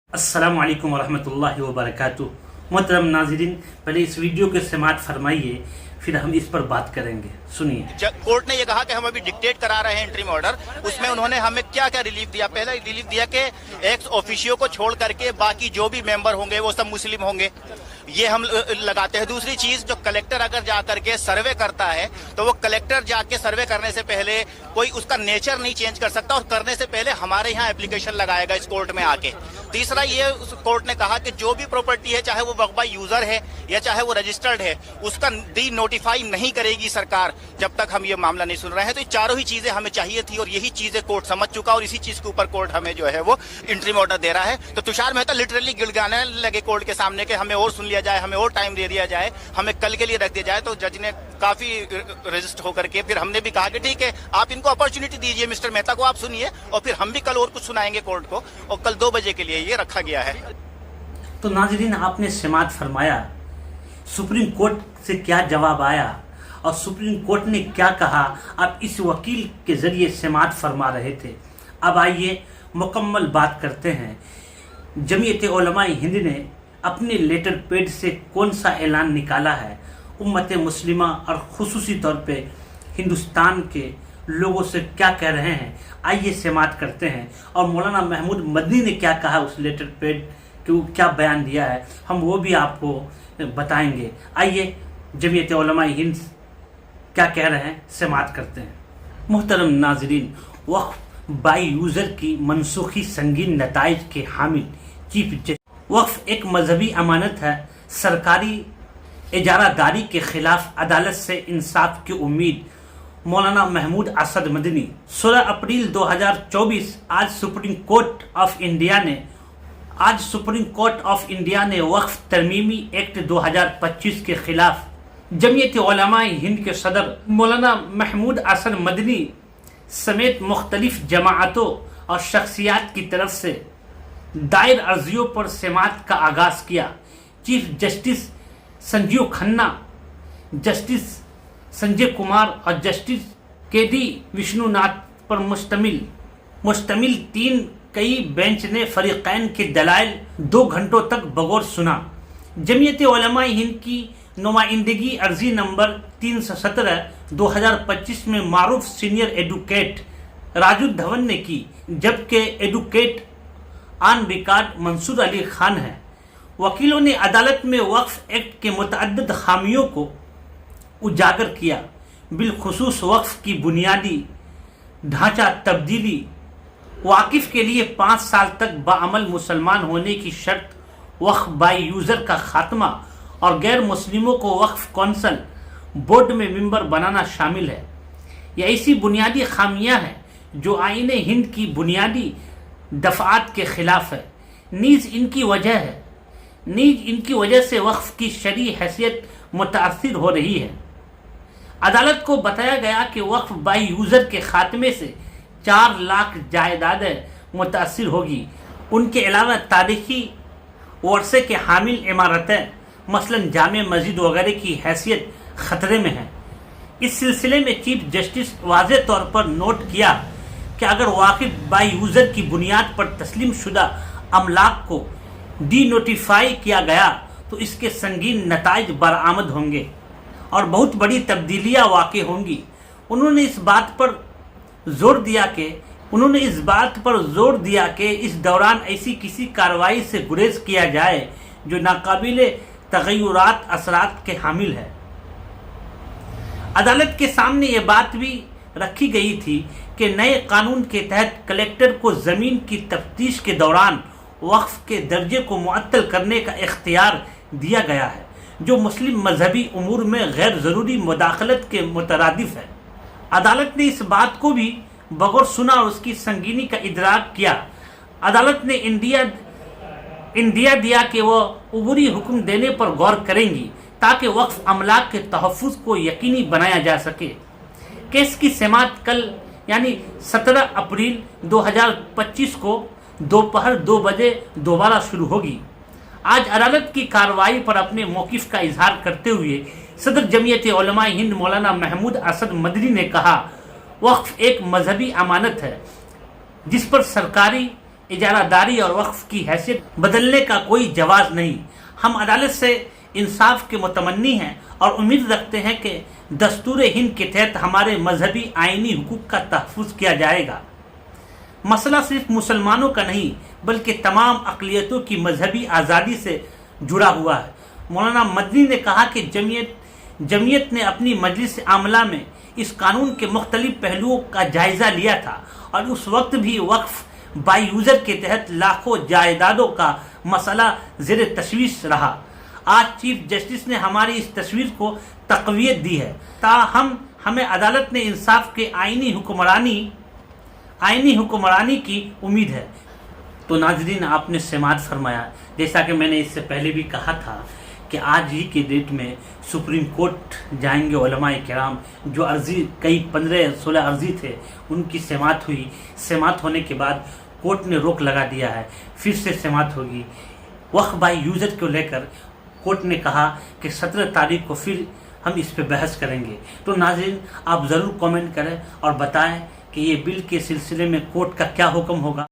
अस्सलाम वालेकुम वरहमतुल्लाहि वबरकातुह। मोहतरम नाज़रीन, पहले इस वीडियो के समाअत फरमाइए, फिर हम इस पर बात करेंगे। सुनिए। कोर्ट ने ये कहा कि हम अभी डिक्टेट करा रहे हैं इंटरिम ऑर्डर। उसमें उन्होंने हमें क्या क्या रिलीफ दिया? पहला रिलीफ दिया कि एक्स ऑफिशियो को छोड़ करके बाकी जो भी मेंबर होंगे वो सब मुस्लिम होंगे, ये हम लगाते हैं। दूसरी चीज, जो कलेक्टर अगर जा करके सर्वे करता है तो वो कलेक्टर जाके सर्वे करने से पहले कोई उसका नेचर नहीं चेंज कर सकता, और करने से पहले हमारे यहाँ एप्लीकेशन लगाएगा इस कोर्ट में आके। तीसरा, ये कोर्ट ने कहा कि जो भी प्रॉपर्टी है, चाहे वो वक्फ बाय यूजर है या चाहे वो रजिस्टर्ड है, उसका डी नोटिफाई नहीं करेगी सरकार जब तक हम ये मामला नहीं सुन रहे हैं। तो ये चारों ही चीजें हमें चाहिए थी और यही चीजें कोर्ट समझ चुका, और इसी चीज के ऊपर कोर्ट हमें जो है वो इंटरिम ऑर्डर दे रहा है। तो तुषार मेहता लिटरली गिड़गिड़ाने लगे कोर्ट के सामने कि हमें और सुन लिया जाए, हमें और टाइम दे दिया जाए, हमें कल के लिए रख दिया जाए। तो जज ने काफी रजिस्ट होकर के फिर हमने भी कहा कि ठीक है, आप इनको अपॉर्चुनिटी दीजिए, मिस्टर मेहता को आप सुनिए, और फिर हम भी कल और कुछ सुनाएंगे कोर्ट को। और कल 2 बजे के लिए ये रखा गया है। तो नाज़रीन, आपने समाअत फरमाया, सुप्रीम कोर्ट से क्या जवाब आया और सुप्रीम कोर्ट ने क्या कहा, आप इस वकील के जरिए समाअत फरमा रहे थे। अब आइए मुकम्मल बात करते हैं। जमीयत उलमाए हिंद ने अपने लेटर पैड से कौन सा ऐलान निकाला है, उम्मत मुस्लिमा और खुसूसी तौर पे हिंदुस्तान के लोगों से क्या कह रहे हैं, आइए समाअत करते हैं। और मौलाना महमूद मदनी ने क्या कहा, उस लेटर पैड को क्या बयान दिया है, हम वो भी आपको बताएंगे। आइए जमीयत उलमाए हिंद क्या कह रहे हैं, समाअत करते हैं। मोहतरम नाजरीन, वक्फ बाय यूज़र की मनसूखी संगीन नताइज के हामिल चीफ जस्टिस। वक्फ एक मजहबी अमानत है। सरकारी इजारादारी के खिलाफ अदालत से इंसाफ की उम्मीद। मौलाना महमूद असद मदनी। 16 अप्रैल 2024 आज सुप्रीम कोर्ट ऑफ इंडिया ने वक्फ तरमीमी एक्ट 2025 के खिलाफ जमीयत उलमाए हिंद के सदर मौलाना महमूद असद मदनी समेत मुख्तलिफ जमाअतों और शख्सियात की तरफ से दायर अर्जियों पर समाअत का आगाज किया। Chief justice Sanjeev Khanna, justice Sanjay Kumar और जस्टिस केडी विष्णुनाथ पर मुश्तमिल 3 कई बेंच ने फरीकैन के दलाइल 2 घंटों तक बगौर सुना। जमीयत उलमाए हिंद की नुमाइंदगी अर्जी नंबर 317/2025 में मारूफ सीनियर एडवोकेट राजू धवन ने की, जबकि advocate on record Mansoor Ali Khan है। वकीलों ने अदालत में वक्फ एक्ट के मुतअद्दिद खामियों को उजागर किया, बिलखुसूस वक्फ की बुनियादी ढांचा तब्दीली, वाकिफ के लिए 5 साल तक बाअमल मुसलमान होने की शर्त, वक्फ बाय यूज़र का खात्मा और गैर मुस्लिमों को वक्फ कौंसल बोर्ड में मेंबर बनाना शामिल है। ये ऐसी बुनियादी खामियां हैं जो आईने हिंद की बुनियादी दफात के खिलाफ है। नीज इनकी वजह से वक्फ की शरई हैसियत मुतासिर हो रही है। अदालत को बताया गया कि वक्फ बाय यूज़र के खात्मे से 4 लाख जायदादें मुतासिर होगी। उनके अलावा तारीखी वर्से के हामिल इमारतें मसलन जामे मस्जिद वगैरह की हैसियत खतरे में है। इस सिलसिले में चीफ जस्टिस वाज़ेह तौर पर नोट किया कि अगर वाकिफ बाय यूज़र की बुनियाद पर तस्लीम शुदा अमलाक को डी नोटिफाई किया गया तो इसके संगीन नताइज बरामद होंगे और बहुत बड़ी तब्दीलियां वाक़ई होंगी। उन्होंने इस बात पर जोर दिया कि इस दौरान ऐसी किसी कार्रवाई से गुरेज किया जाए जो नाकाबिले तग़य्युरात असरात के हामिल है। अदालत के सामने ये बात भी रखी गई थी कि नए कानून के तहत कलेक्टर को ज़मीन की तफ्तीश के दौरान वक्फ के दर्जे को मुअत्तल करने का इख्तियार दिया गया है, जो मुस्लिम मजहबी उमूर में गैर ज़रूरी मुदाखलत के मुतरादिफ है। अदालत ने इस बात को भी बगौर सुना और उसकी संगीनी का इदराक किया। अदालत ने इंदिया दिया कि वह उबूरी हुक्म देने पर गौर करेंगी ताकि वक्फ अमलाक के तहफ़्फ़ुज़ को यकीनी बनाया जा सके। केस की समाअत कल यानी 17 अप्रैल 2025 को दोपहर 2 बजे दोबारा शुरू होगी। आज अदालत की कार्रवाई पर अपने मौक़िफ़ का इजहार करते हुए सदर जमीयत उलमाए हिंद मौलाना महमूद असद मदनी ने कहा, वक्फ एक मजहबी अमानत है जिस पर सरकारी اجارہ داری اور وقف کی حیثیت بدلنے کا کوئی جواز نہیں. ہم عدالت سے انصاف کے متمنی ہیں اور امید رکھتے ہیں کہ دستور ہند کے تحت ہمارے مذہبی آئینی حقوق کا تحفظ کیا جائے گا. مسئلہ صرف مسلمانوں کا نہیں بلکہ تمام اقلیتوں کی مذہبی آزادی سے جڑا ہوا ہے. مولانا مدنی نے کہا کہ جمعیت نے اپنی مجلس عاملہ میں اس قانون کے مختلف پہلوؤں کا جائزہ لیا تھا اور اس وقت بھی وقف بائی یوزر کے تحت لاکھوں جائیدادوں کا مسئلہ زیر تشویش رہا. آج چیف جسٹس نے ہماری اس تصویر کو تقویت دی ہے. تاہم ہمیں عدالت نے انصاف کے آئینی حکمرانی کی امید ہے. تو ناظرین، آپ نے سماعت فرمایا. جیسا کہ میں نے اس سے پہلے بھی کہا تھا کہ آج ہی کے ڈیٹ میں سپریم کورٹ جائیں گے علماء کرام. جو عرضی کئی 15-16 عرضی تھے ان کی سماعت ہوئی. سماعت ہونے کے بعد کورٹ نے روک لگا دیا ہے، پھر سے سماعت ہوگی. وقف بائی یوزر کو لے کر کورٹ نے کہا کہ 17 تاریخ کو پھر ہم اس پہ بحث کریں گے. تو ناظرین، آپ ضرور کامنٹ کریں اور بتائیں کہ یہ بل کے سلسلے میں کورٹ کا کیا حکم ہوگا.